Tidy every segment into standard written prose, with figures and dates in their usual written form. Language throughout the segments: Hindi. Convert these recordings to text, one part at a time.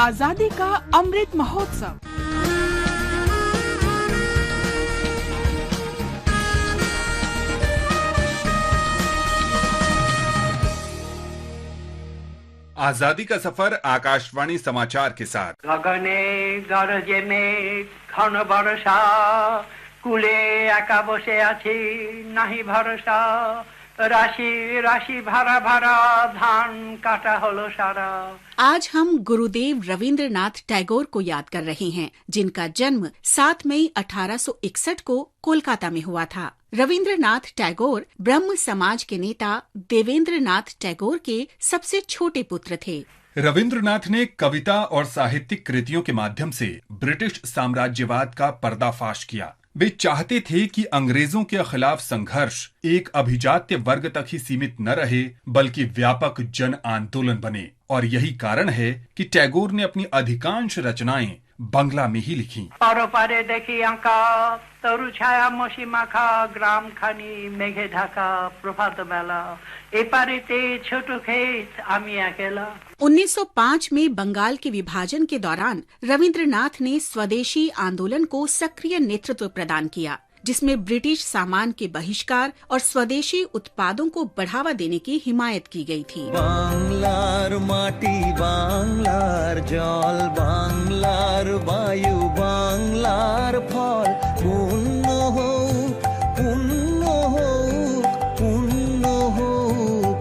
आजादी का अमृत महोत्सव। आजादी का सफर आकाशवाणी समाचार के साथ। गगने गरजे मेघ घन बरसा, कुले एका बसे आছি নাহি ভরসা, राशि राशि भरा भरा धान काटा हलो सारा। आज हम गुरुदेव रविंद्रनाथ टैगोर को याद कर रहे हैं, जिनका जन्म 7 मई 1861 को कोलकाता में हुआ था। रविंद्रनाथ टैगोर ब्रह्म समाज के नेता देवेंद्रनाथ टैगोर के सबसे छोटे पुत्र थे। रविंद्रनाथ ने कविता और साहित्यिक कृतियों के माध्यम से ब्रिटिश साम्राज्यवाद का पर्दाफाश किया। वे चाहते थे कि अंग्रेजों के खिलाफ संघर्ष एक अभिजात्य वर्ग तक ही सीमित न रहे, बल्कि व्यापक जन आंदोलन बने। और यही कारण है कि टैगोर ने अपनी अधिकांश रचनाएं बांग्ला में ही लिखी। पारो पारे देखी अंका तरु छाया मसी माखा, ग्राम खानी मेघे ढाका प्रभात बेला, ए पारिते छोटो खेत आमी अकेला। 1905 में बंगाल के विभाजन के दौरान रविंद्रनाथ ने स्वदेशी आंदोलन को सक्रिय नेतृत्व प्रदान किया, जिसमें ब्रिटिश सामान के बहिष्कार और स्वदेशी उत्पादों को बढ़ावा देने की हिमायत की गई थी। बांग्लार माटी, बांग्लार जल, बांग्लार वायु, बांग्लार फल, पुण्य हो पुण्य हो पुण्य हो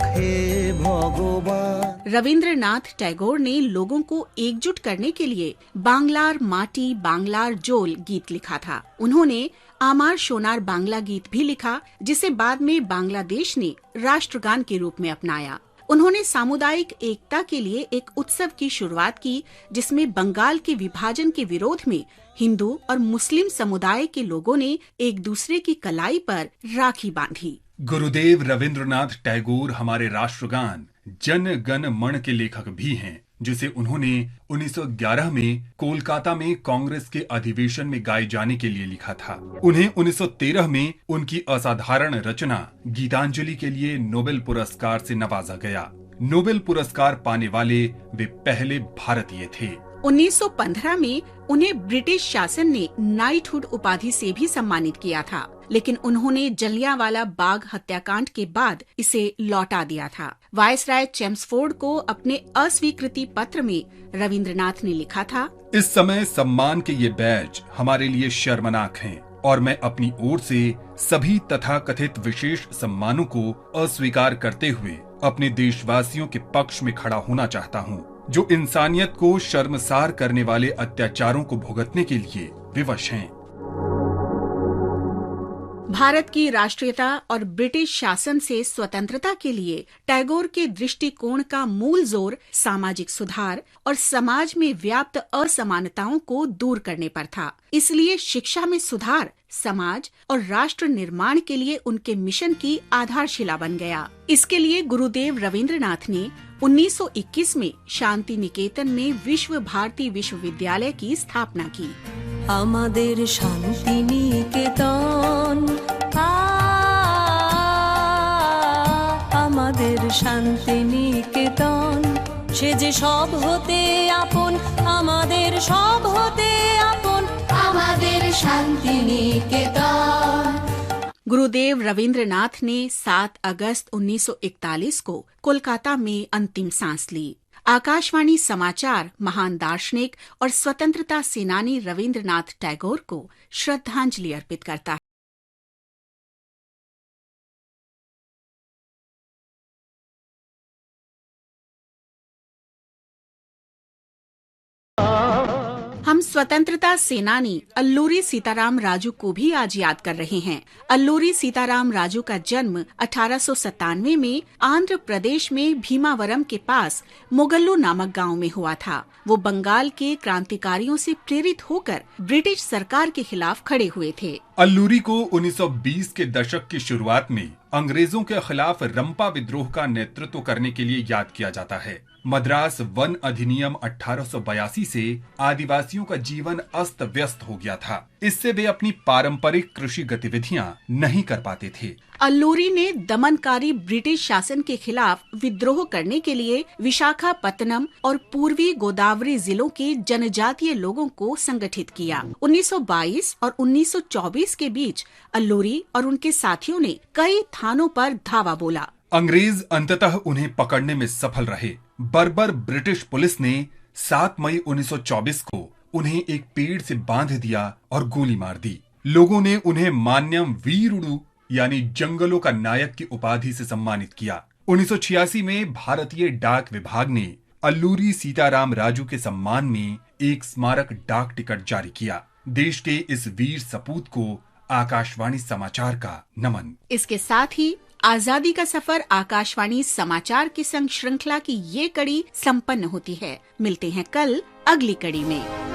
हे भगवान। रविंद्रनाथ टैगोर ने लोगों को एकजुट करने के लिए बांग्लार माटी बांग्लार जोल गीत लिखा था। उन्होंने आमार सोनार बांग्ला गीत भी लिखा, जिसे बाद में बांग्लादेश ने राष्ट्रगान के रूप में अपनाया। उन्होंने सामुदायिक एकता के लिए एक उत्सव की शुरुआत की, जिसमें बंगाल के विभाजन के विरोध में हिंदू और मुस्लिम समुदाय के लोगों ने एक दूसरे की कलाई पर राखी बांधी। गुरुदेव रविंद्रनाथ टैगोर हमारे राष्ट्रगान जन गण मन के लेखक भी हैं, जिसे उन्होंने 1911 में कोलकाता में कांग्रेस के अधिवेशन में गाए जाने के लिए लिखा था। उन्हें 1913 में उनकी असाधारण रचना गीतांजलि के लिए नोबेल पुरस्कार से नवाजा गया। नोबेल पुरस्कार पाने वाले वे पहले भारतीय थे। 1915 में उन्हें ब्रिटिश शासन ने नाइटहुड उपाधि से भी सम्मानित किया था, लेकिन उन्होंने जलियांवाला बाग हत्याकांड के बाद इसे लौटा दिया था। वायसराय चेम्सफोर्ड को अपने अस्वीकृति पत्र में रविंद्रनाथ ने लिखा था, इस समय सम्मान के ये बैज हमारे लिए शर्मनाक हैं, और मैं अपनी ओर से सभी तथाकथित विशेष सम्मानों को अस्वीकार करते हुए अपने देशवासियों के पक्ष में खड़ा होना चाहता हूँ, जो इंसानियत को शर्मसार करने वाले अत्याचारों को भुगतने के लिए विवश हैं। भारत की राष्ट्रीयता और ब्रिटिश शासन से स्वतंत्रता के लिए टैगोर के दृष्टिकोण का मूल जोर सामाजिक सुधार और समाज में व्याप्त असमानताओं को दूर करने पर था। इसलिए शिक्षा में सुधार समाज और राष्ट्र निर्माण के लिए उनके मिशन की आधारशिला बन गया। इसके लिए गुरुदेव रविंद्रनाथ ने 1921 में शांति निकेतन में विश्व भारती विश्वविद्यालय की स्थापना की। আমাদের শান্তি নিকেতন, আমাদের শান্তি নিকেতন, সে যে সব হতে আপন, আমাদের সব হতে আপন, আমাদের শান্তি নিকেতন। गुरुदेव रविंद्रनाथ ने 7 अगस्त 1941 को कोलकाता में अंतिम सांस ली। आकाशवाणी समाचार महान दार्शनिक और स्वतंत्रता सेनानी रविंद्रनाथ टैगोर को श्रद्धांजलि अर्पित करता है। हम स्वतंत्रता सेनानी अल्लूरी सीताराम राजू को भी आज याद कर रहे हैं। अल्लूरी सीताराम राजू का जन्म 1897 में आंध्र प्रदेश में भीमावरम के पास मोगल्लू नामक गांव में हुआ था। वो बंगाल के क्रांतिकारियों से प्रेरित होकर ब्रिटिश सरकार के खिलाफ खड़े हुए थे। अल्लूरी को 1920 के दशक की शुरुआत में अंग्रेजों के खिलाफ रंपा विद्रोह का नेतृत्व करने के लिए याद किया जाता है। मद्रास वन अधिनियम 1882 से आदिवासियों का जीवन अस्त व्यस्त हो गया था। इससे वे अपनी पारंपरिक कृषि गतिविधियां नहीं कर पाते थे। अल्लूरी ने दमनकारी ब्रिटिश शासन के खिलाफ विद्रोह करने के लिए विशाखापत्तनम और पूर्वी गोदावरी जिलों के जनजातीय लोगों को संगठित किया। 1922 और 1924 के बीच अल्लूरी और उनके साथियों ने कई थानों पर धावा बोला। अंग्रेज अंततः उन्हें पकड़ने में सफल रहे। बर्बर ब्रिटिश पुलिस ने 7 मई 1924 को उन्हें एक पेड़ से बांध दिया और गोली मार दी। लोगों ने उन्हें मान्यम वीरुडु यानी जंगलों का नायक की उपाधि से सम्मानित किया। 1986 में भारतीय डाक विभाग ने अल्लूरी सीताराम राजू के सम्मान में एक स्मारक डाक टिकट जारी किया। देश के इस वीर सपूत को आकाशवाणी समाचार का नमन। इसके साथ ही आजादी का सफर आकाशवाणी समाचार की संग श्रृंखला की ये कड़ी संपन्न होती है। मिलते हैं कल अगली कड़ी में।